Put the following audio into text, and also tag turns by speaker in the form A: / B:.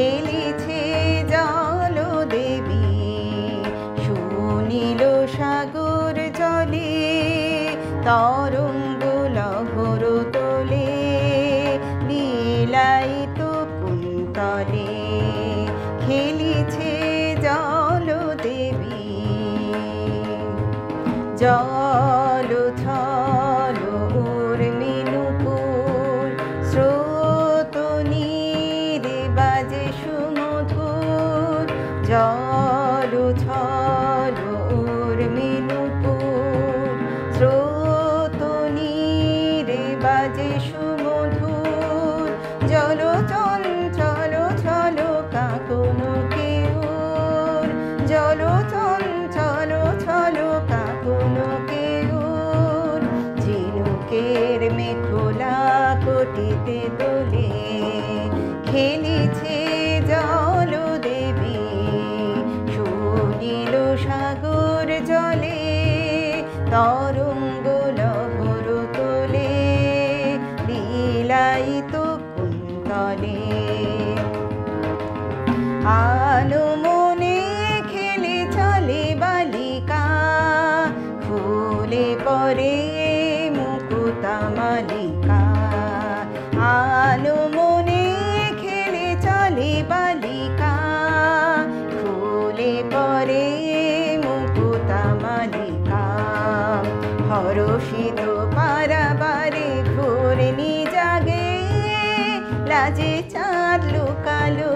A: খেলিছে জলদেবী সুনীল সাগর জলে তরঙ্গ লহর তোলে লীলায়িত কুন্তলে খেলিছে জলদেবী জল থল উর্মিনুপুর স্রোত নীরে বাজে সুমধুর জল থল উর্মিনুপুর স্রোত নীরে বাজে সুমধুর জল চঞ্চল ছল কাকন কেউর জল চঞ্চল ছল কাকন কেউর ঝিনুকের মেঘলা কটিতে তোলে খেলিছে জলদেবী সুনীল সাগর জলে তরঙ্গ লহর তোলে লীলায়িত কুন্তলে আলো মনে খেলে চলে বালিকা ফুলে পরে মুকুতা মালিকা আলো মনে খেলে চলে বালিকা ফুলে পরে মুকুতা মালিকা হরষিত পারাবারে ঘূর্ণি জাগে লাজে চাঁদ লুকালো